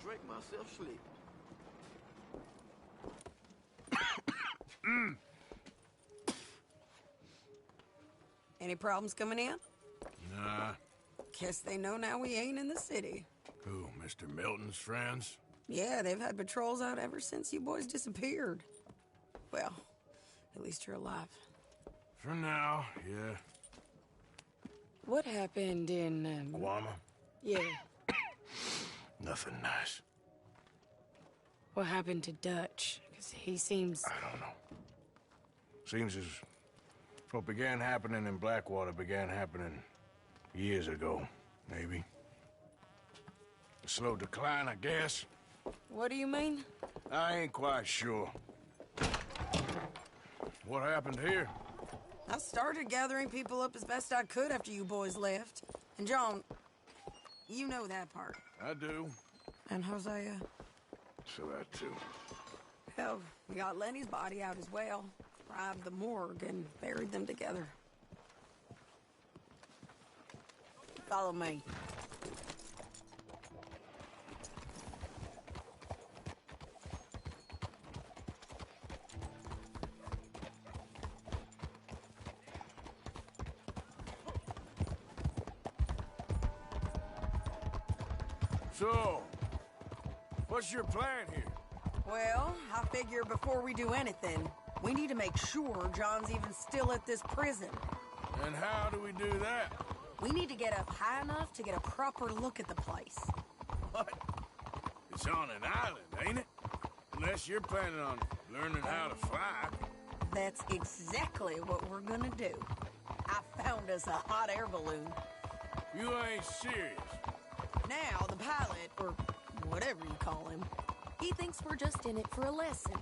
drink myself sleep. Any problems coming in? Nah. Guess they know now we ain't in the city. Who, Mr. Milton's friends? Yeah, they've had patrols out ever since you boys disappeared. Well, at least you're alive. For now, yeah. What happened in, Guama? Yeah. Nothing nice. What happened to Dutch? Because he seems... I don't know. Seems as what began happening in Blackwater began happening years ago, maybe. A slow decline, I guess. What do you mean? I ain't quite sure. What happened here? I started gathering people up as best I could after you boys left. And John, you know that part. I do. And Hosea? So that too. Hell, we got Lenny's body out as well. Robbed the morgue and buried them together. Follow me. So, what's your plan here? Well, I figure before we do anything, we need to make sure John's even still at this prison. And how do we do that? We need to get up high enough to get a proper look at the place. What? It's on an island, ain't it? Unless you're planning on learning how to fly. That's exactly what we're gonna do. I found us a hot air balloon. You ain't serious. Now, the pilot, or whatever you call him, he thinks we're just in it for a lesson.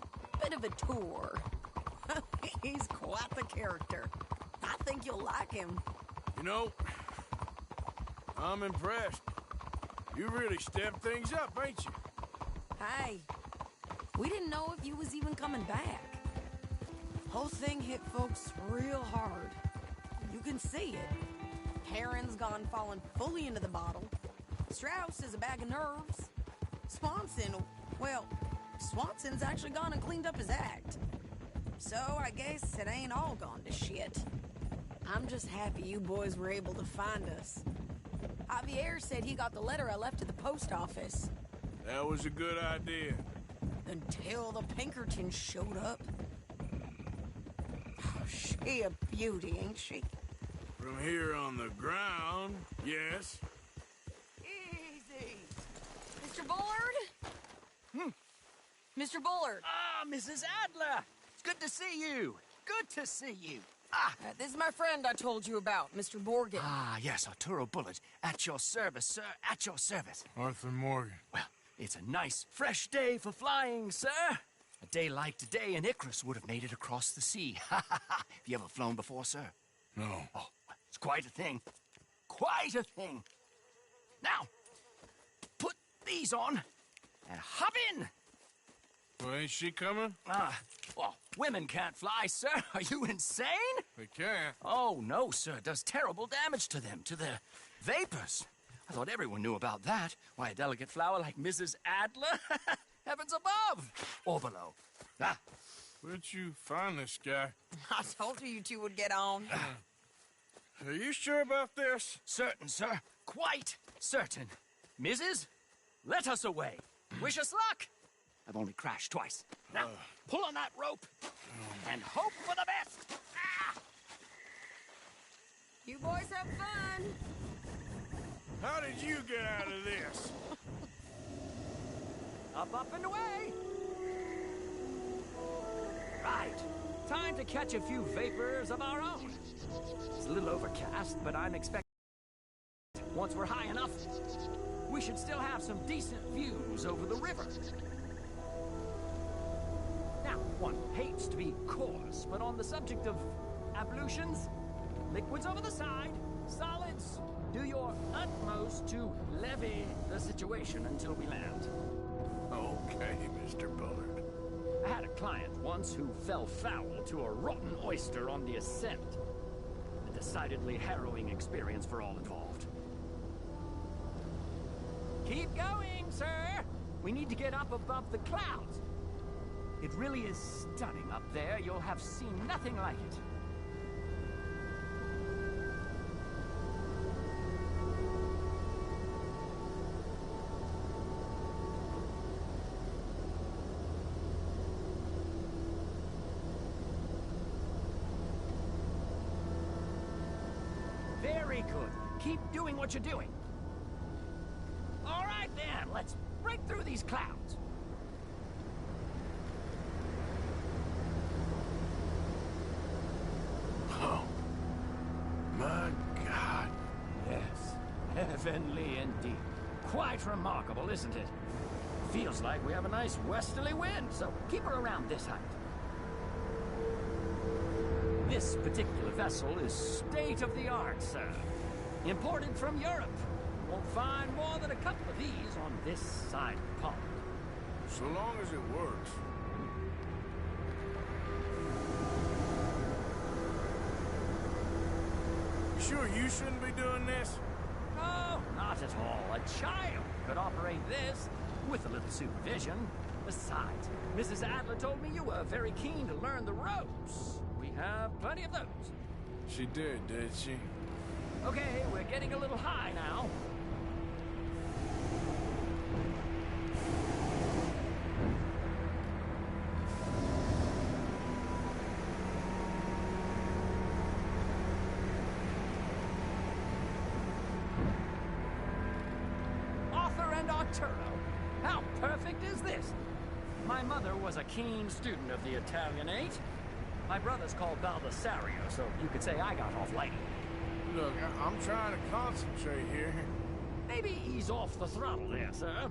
Bit of a tour. He's quite the character. I think you'll like him. You know, I'm impressed. You really stepped things up, ain't you? Hey, we didn't know if you was even coming back. Whole thing hit folks real hard. You can see it. Perrin's gone falling fully into the bottle. Strauss is a bag of nerves. Swanson, well, Swanson's actually gone and cleaned up his act. So I guess it ain't all gone to shit. I'm just happy you boys were able to find us. Javier said he got the letter I left at the post office. That was a good idea. Until the Pinkertons showed up. Oh, she a beauty, ain't she? From here on the ground, yes. Easy. Mr. Bullard? Mr. Bullard. Ah, Mrs. Adler! It's good to see you. Good to see you. This is my friend I told you about, Mr. Morgan. Ah, yes, Arturo Bullard. At your service, sir. At your service. Arthur Morgan. Well, it's a nice, fresh day for flying, sir. A day like today, an Icarus would have made it across the sea. Have you ever flown before, sir? No. Oh, it's quite a thing. Quite a thing. Now, put these on and hop in. Well, ain't she coming? Well, women can't fly, sir. Are you insane? They can't. Oh, no, sir. It does terrible damage to them, to their vapors. I thought everyone knew about that. Why, a delicate flower like Mrs. Adler? Heavens above! Or below. Where'd you find this guy? I told you two would get on. Are you sure about this? Certain, sir. Quite certain. Mrs., let us away. Wish us luck. I've only crashed twice. Now, pull on that rope and hope for the best. You boys have fun. How did you get out of this? Up, and away. Right. Time to catch a few vapors of our own. It's a little overcast, but I'm expecting once we're high enough, we should still have some decent views over the river. Now, one hates to be coarse, but on the subject of ablutions, liquids over the side, solids, do your utmost to levy the situation until we land. Okay, Mr. Bullard. I had a client once who fell foul to a rotten oyster on the ascent. A decidedly harrowing experience for all involved. Keep going, sir! We need to get up above the clouds. It really is stunning up there. You'll have seen nothing like it. Very good. Keep doing what you're doing. All right then, let's break through these clouds. Oh, my God. Yes, heavenly indeed. Quite remarkable, isn't it? Feels like we have a nice westerly wind, so keep her around this height. This particular vessel is state-of-the-art, sir. Imported from Europe. Won't find more than a couple of these on this side of the pond. So long as it works. You sure you shouldn't be doing this? No, not at all. A child could operate this with a little supervision. Besides, Mrs. Adler told me you were very keen to learn the ropes. We have plenty of those. She did she? Okay, we're getting a little high now. Arthur and Arturo. How perfect is this? My mother was a keen student of the Italianate. My brother's called Baldessario, so you could say I got off light. Look, I'm trying to concentrate here. Maybe ease off the throttle there, sir.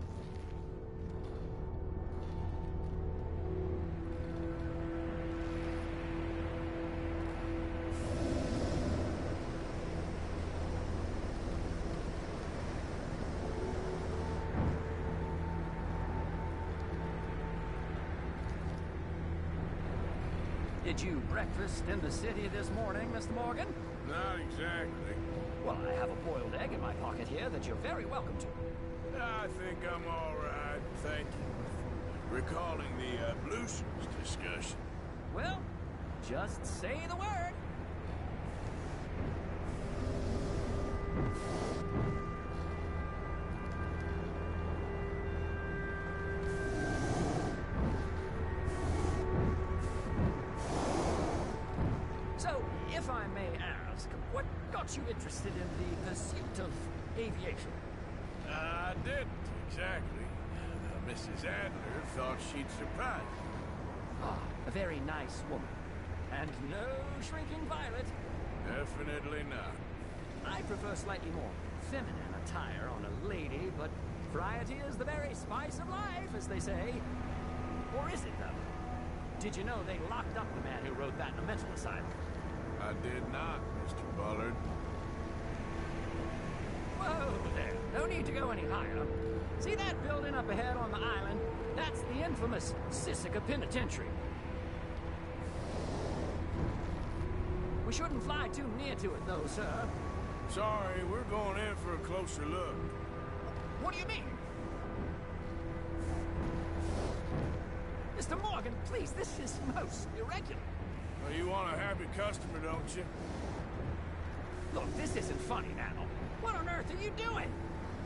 Did you breakfast in the city this morning, Mr. Morgan? Not exactly. Well, I have a boiled egg in my pocket here that you're very welcome to. I think I'm all right, thank you. Recalling the ablutions discussion. Well, just say the word. So, if I may ask, what got you interested in the pursuit of aviation? I didn't, exactly. Mrs. Adler thought she'd surprise me. Ah, a very nice woman. And no shrinking violet. Definitely not. I prefer slightly more feminine attire on a lady, but variety is the very spice of life, as they say. Or is it, though? Did you know they locked up the man who wrote that in a mental asylum? I did not, Mr. Bullard. Whoa there. No need to go any higher. See that building up ahead on the island? That's the infamous Sisika Penitentiary. We shouldn't fly too near to it, though, sir. Sorry, we're going in for a closer look. What do you mean? Mr. Morgan, please, this is most irregular. Well, you want a happy customer, don't you? Look, this isn't funny now. What on earth are you doing?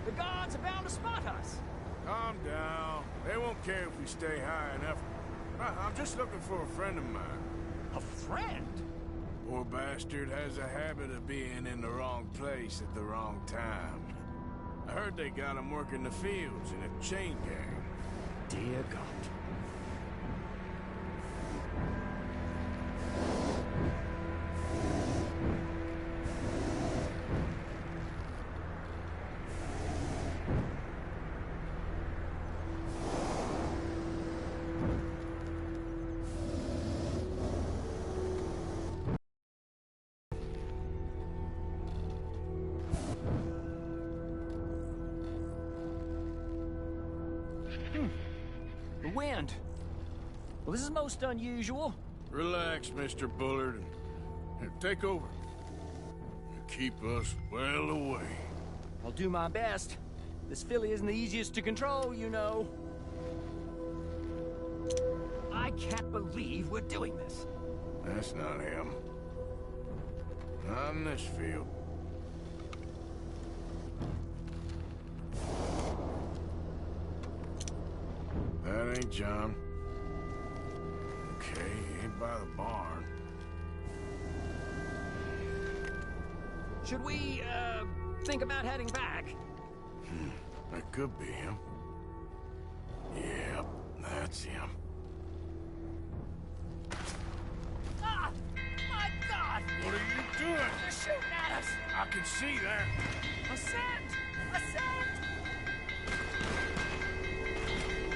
The guards are bound to spot us. Calm down. They won't care if we stay high enough. I'm just looking for a friend of mine. A friend? Poor bastard has a habit of being in the wrong place at the wrong time. I heard they got him working the fields in a chain gang. Dear God. The wind. Well, this is most unusual. Relax, Mr. Bullard, and take over. Keep us well away. I'll do my best. This filly isn't the easiest to control, you know. can't believe we're doing this. That's not him. Not in this field. That ain't John. Okay, he ain't by the barn. Should we, think about heading back? That could be him. Yep, that's him. Ah! My God! What are you doing? They're shooting at us! I can see that. Ascend! Ascend!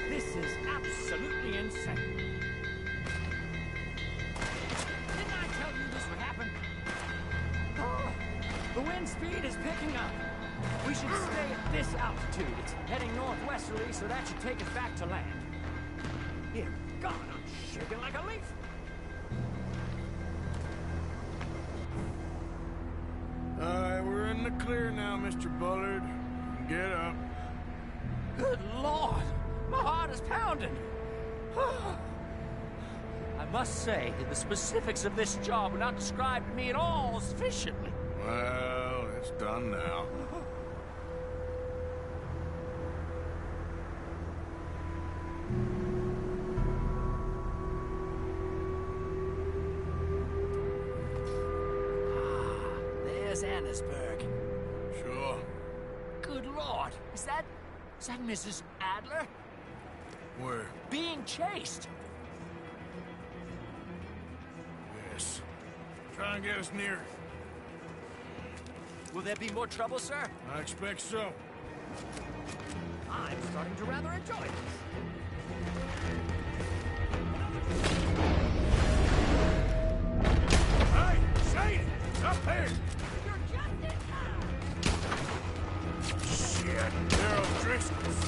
This is absolutely insane. Didn't I tell you this would happen? Oh, the wind speed is picking up. We should stay at this altitude. It's heading northwesterly, so that should take us back to land. Dear God, I'm shaking like a leaf. Alright, we're in the clear now, Mr. Bullard. Get up. Good Lord! My heart is pounding! I must say that the specifics of this job were not described to me at all sufficiently. Well, it's done now. There's Annesburg. Sure. Good Lord! Is that Mrs. Adler? Where? Being chased! Yes. Try and get us near. Will there be more trouble, sir? I expect so. I'm starting to rather enjoy this. Hey! Shane! Up there! You're just in time! Shit! They're O'Driscoll's.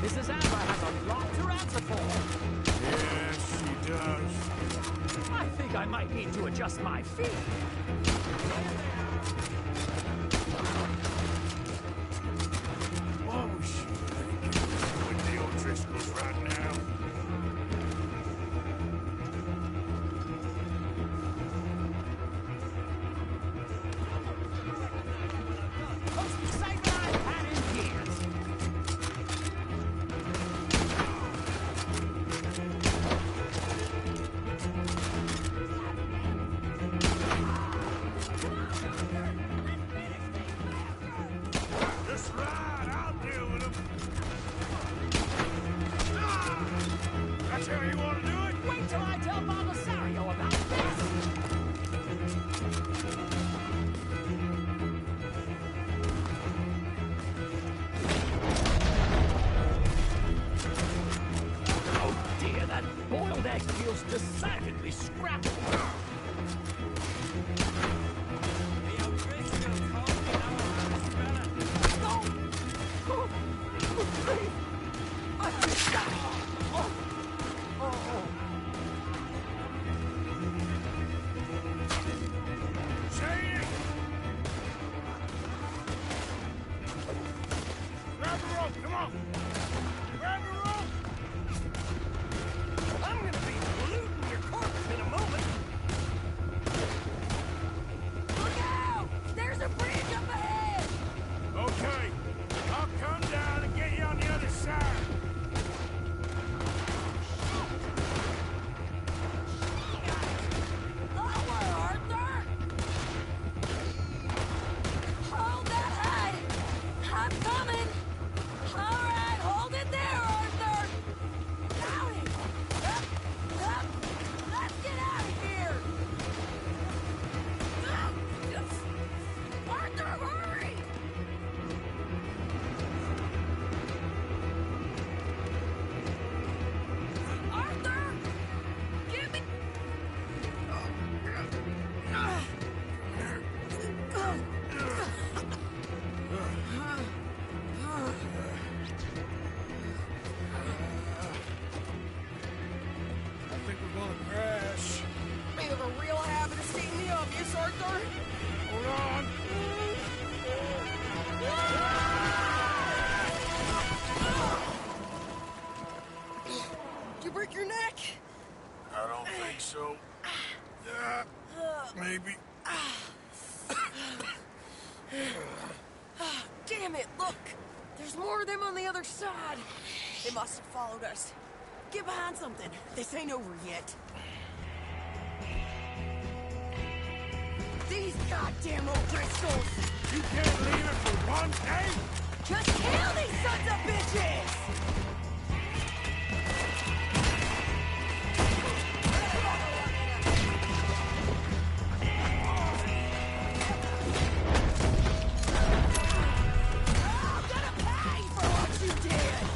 Mrs. Adler has a lot to answer for. Yes, she does. I think I might need to adjust my feet. What was she thinking? With the O'Driscolls right now. Most excitement I've had in years. Just right, I'll deal with him. That's how you want to do it? Wait till I tell Belisario about this! Oh dear, that boiled egg feels decidedly scrappy. Shane! Grab the rope, come on! Grab the rope! I'm gonna be looting your corpse in a moment. Look out! There's a bridge up ahead! Okay, I'll come down and get you on the other side. Lower, Arthur! Hold that high! I'm coming! All right, Damn it, look! There's more of them on the other side. They must have followed us. Get behind something. This ain't over yet. These goddamn O'Driscolls! You can't leave it for one day? Just kill these sons of bitches! I'm gonna pay for what you did!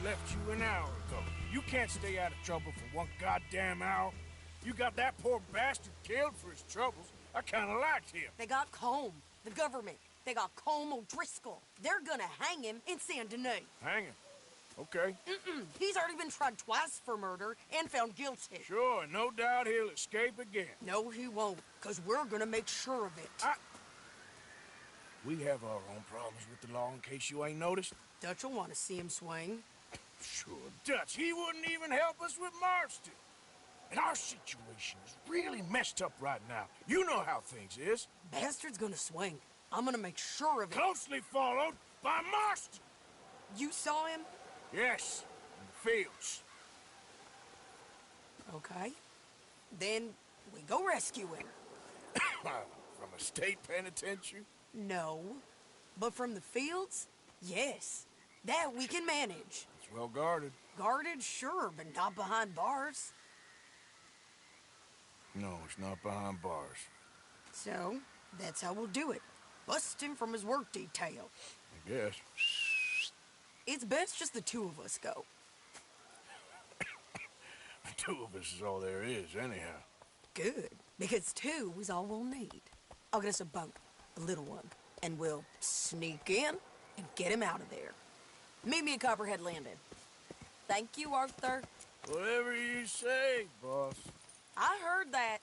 left you an hour ago. You can't stay out of trouble for one goddamn hour. You got that poor bastard killed for his troubles. I kinda liked him. They got Combe, the government. They got Combe O'Driscoll. They're gonna hang him in Saint Denis. Hang him? Okay. He's already been tried twice for murder and found guilty. Sure, no doubt he'll escape again. No, he won't, because we're gonna make sure of it. We have our own problems with the law, in case you ain't noticed. Dutch will want to see him swing. Sure, Dutch, he wouldn't even help us with Marston. And our situation is really messed up right now. You know how things is. Bastard's gonna swing. I'm gonna make sure of it. Closely followed by Marston. You saw him? Yes, in the fields. Okay. Then we go rescue him. From a state penitentiary? No. But from the fields, yes. That we can manage. It's well guarded. Guarded, sure, but not behind bars. No, it's not behind bars. So, that's how we'll do it. Bust him from his work detail. I guess. It's best just the two of us go. The two of us is all there is, anyhow. Good, because two is all we'll need. I'll get us a boat, a little one, and we'll sneak in and get him out of there. Meet me at Copperhead Landing. Thank you, Arthur. Whatever you say, boss. I heard that.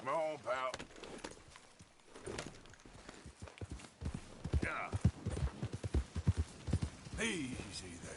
Come on, pal. Yeah. Easy there.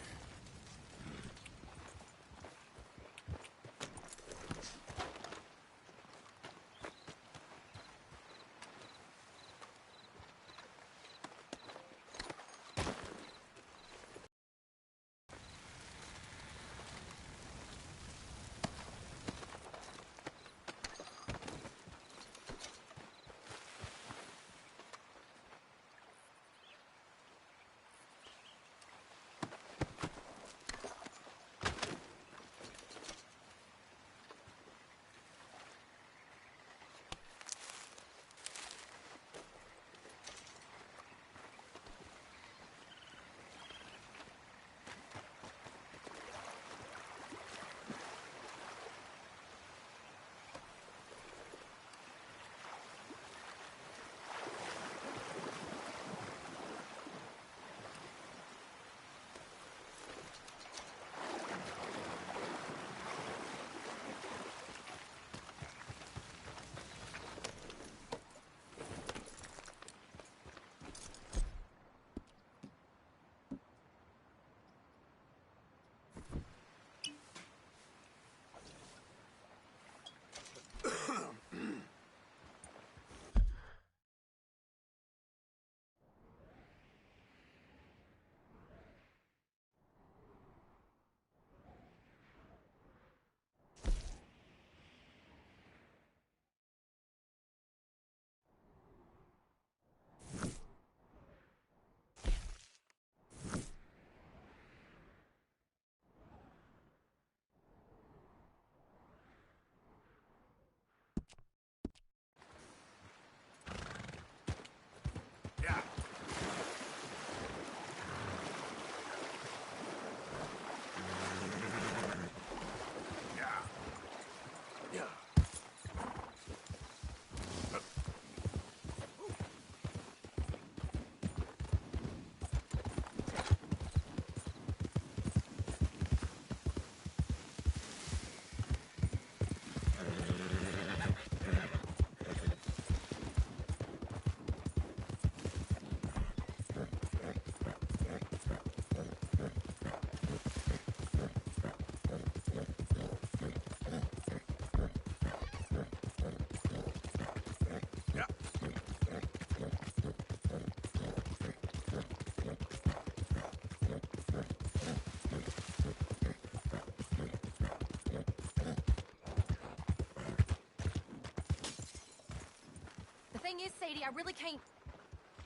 thing is, Sadie, I really can't...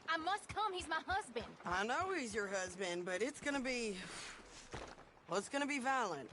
I must come. He's my husband. I know he's your husband, but it's gonna be... Well, it's gonna be violent.